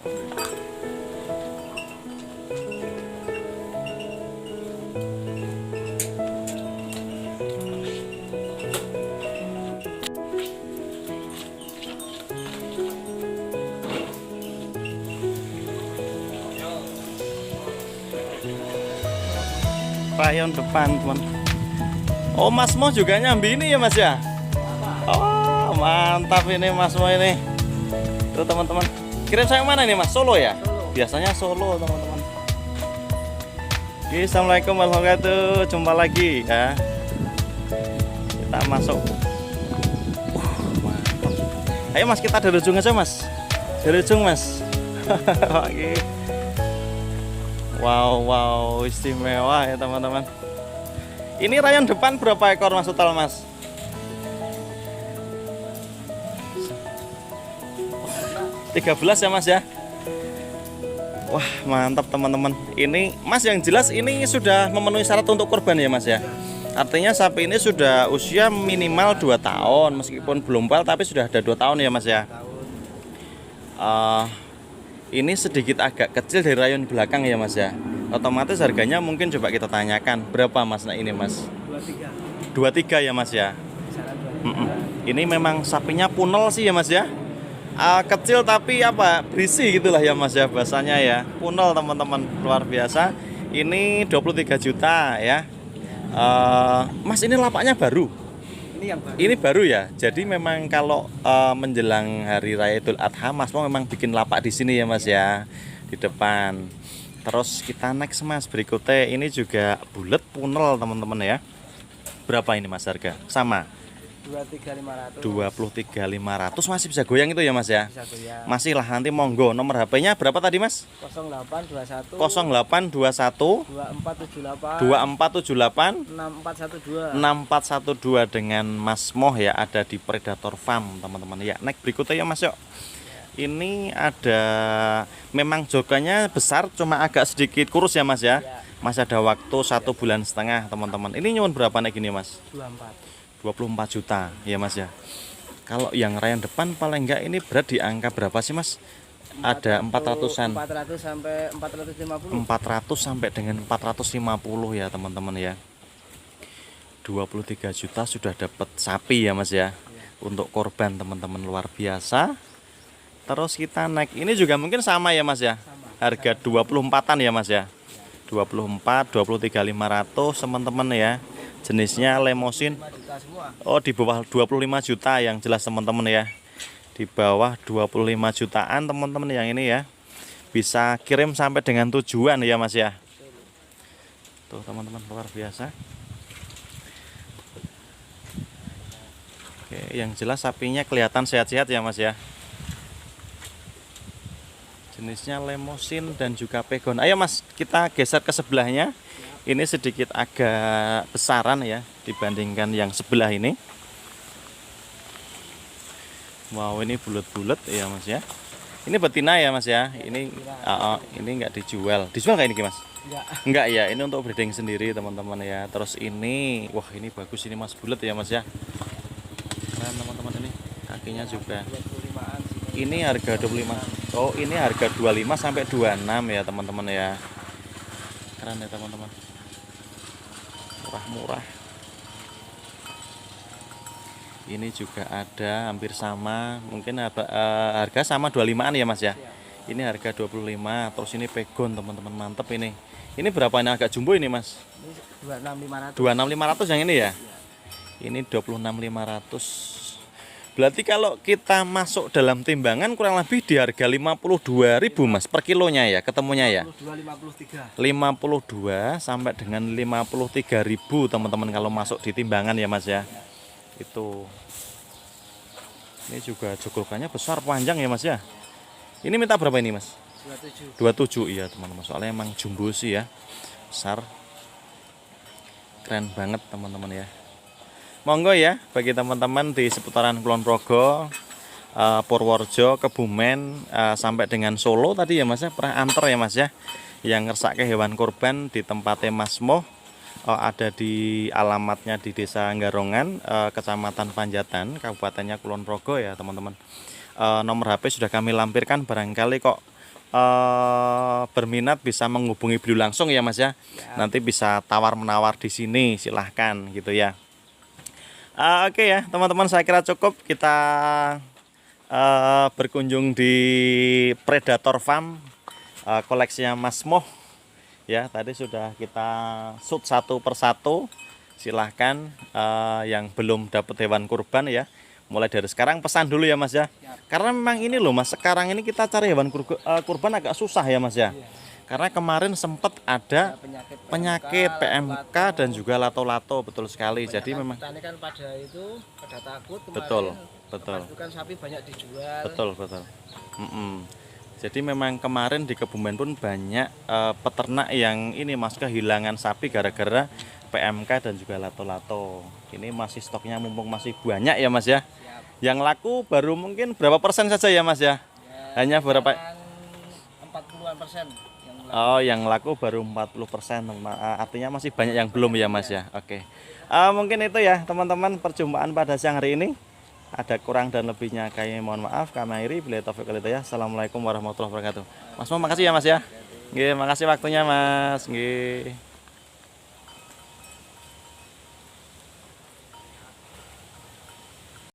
Rayon depan, teman. Oh, Mas Mo juga nyambi ini ya, Mas ya? Oh, mantap ini Mas Mo ini. Tuh teman-teman. Kirim saya mana ini, Mas? Solo ya? Solo. Biasanya Solo, teman-teman. Oke, assalamualaikum warahmatullahi wabarakatuh. Jumpa lagi ya. Kita masuk. Mantap. Ayo Mas, kita dari ujung aja, Mas. Dari ujung, Mas. Oke. Wow, istimewa ya teman-teman. Ini rayon depan berapa ekor Mas total, Mas? 13 ya, Mas ya. Wah, mantap teman-teman. Ini Mas, yang jelas ini sudah memenuhi syarat untuk kurban ya, Mas ya. Artinya sapi ini sudah usia minimal 2 tahun, meskipun belum bal tapi sudah ada 2 tahun ya, Mas ya. Ini sedikit agak kecil dari rayon belakang ya, Mas ya. Otomatis harganya mungkin coba kita tanyakan berapa, Mas? Nah ini, Mas. 23 ya, Mas ya. Ini memang sapinya punel sih ya, Mas ya. Kecil tapi apa, berisi gitulah ya, Mas ya, bahasanya ya. Punel teman-teman, luar biasa. Ini 23 juta ya. Mas, ini lapaknya baru. Ini baru ya. Jadi memang kalau menjelang hari raya Idul Adha, Mas mau memang bikin lapak di sini ya, Mas ya, di depan. Terus kita next, Mas, berikutnya ini juga bulat punel teman-teman ya. Berapa ini, Mas, harga? Sama. 23.500 masih bisa goyang itu ya, Mas ya. Bisa goyang. Masih lah, nanti monggo. Nomor HP-nya berapa tadi, Mas? 0821 0821 2478 2478 6412 6412 dengan Mas Moh ya, ada di Predator Farm teman-teman ya. Next berikutnya ya, Mas yuk. Ini ada, memang jokannya besar cuma agak sedikit kurus ya, Mas ya. Masih ada waktu 1,5 bulan teman-teman. Ini nyuwun berapa naik gini, Mas? 24 juta ya, Mas ya. Kalau yang rayon depan paling enggak ini berat di angka berapa sih, Mas? Ada 400-an. 400 sampai 450. 400 sampai dengan 450 ya, teman-teman ya. 23 juta sudah dapat sapi ya, Mas ya. Untuk korban teman-teman, luar biasa. Terus kita naik, ini juga mungkin sama ya, Mas ya. Harga 24-an ya, Mas ya. 24, 23.500 teman-teman ya. Jenisnya lemosin. Oh, di bawah 25 juta yang jelas teman-teman ya. Di bawah 25 jutaan teman-teman yang ini ya. Bisa kirim sampai dengan tujuan ya, Mas ya. Tuh teman-teman, luar biasa. Oke, yang jelas sapinya kelihatan sehat-sehat ya, Mas ya. Jenisnya lemosin dan juga pegon. Ayo, Mas, kita geser ke sebelahnya. Ini sedikit agak besaran ya dibandingkan yang sebelah ini. Wow, ini bulat-bulat ya, Mas ya. Ini betina ya, Mas ya. Ini nggak dijual. Dijual nggak ini, Mas? Enggak ya, ini untuk breeding sendiri teman-teman ya. Terus ini, wah ini bagus ini, Mas, bulat ya, Mas ya. Keren teman-teman, ini kakinya juga. Ini harga 25. Oh, ini harga 25 sampai 26 ya, teman-teman ya. Keren ya, teman-teman. Murah. Ini juga ada hampir sama, mungkin harga sama 25-an ya, Mas ya. Ini harga 25. Terus ini pegon teman-teman, mantep ini. Ini berapa ini, agak jumbo ini, Mas? 26.500. 26.500 yang ini ya. Ini 26.500. Berarti kalau kita masuk dalam timbangan kurang lebih di harga 52.000, Mas, per kilonya ya, ketemunya ya. 52 sampai dengan 53.000 teman-teman kalau masuk di timbangan ya, Mas ya. Itu. Ini juga joglokannya besar, panjang ya, Mas ya. Ini minta berapa ini, Mas? 27 iya, teman-teman. Soalnya emang jumbo sih ya. Besar. Keren banget teman-teman ya. Monggo ya bagi teman-teman di seputaran Kulon Progo, Purworejo, Kebumen, sampai dengan Solo tadi ya, Mas ya, pernah antar ya, Mas ya, yang ngersake hewan kurban di tempatnya Mas Moh. Ada di alamatnya di Desa Nggarongan, Kecamatan Panjatan, Kabupatennya Kulon Progo ya, teman-teman. Nomor HP sudah kami lampirkan, barangkali kok berminat bisa menghubungi beliau langsung ya Mas ya. Nanti bisa tawar-menawar di sini, silahkan gitu ya. Oke ya teman-teman, saya kira cukup kita berkunjung di Predator Farm koleksinya Mas Moh ya. Tadi sudah kita shoot satu persatu. Silahkan yang belum dapat hewan kurban ya, mulai dari sekarang pesan dulu ya Mas ya. Karena memang ini loh Mas, sekarang ini kita cari hewan kurban agak susah ya Mas ya. Karena kemarin sempat ada penyakit PMK dan juga lato-lato, betul sekali. Jadi memang petani kan pada takut kemarin. Betul. Bukan sapi banyak dijual. Betul. Jadi memang kemarin di Kebumen pun banyak peternak yang ini Mas kehilangan sapi gara-gara PMK dan juga lato-lato. Ini masih stoknya mumpung masih banyak ya Mas ya. Yang laku baru mungkin berapa persen saja ya Mas ya? Hanya berapa? 40-an%. Oh, yang laku baru 40%. Artinya masih banyak yang belum ya Mas ya. Oke. Mungkin itu ya teman-teman perjumpaan pada siang hari ini. Ada kurang dan lebihnya kami mohon maaf. Kami akhiri, billahi taufiq wal hidayah. Assalamualaikum warahmatullahi wabarakatuh. Mas, makasih ya Mas ya. Nggih, makasih waktunya Mas. Nggih.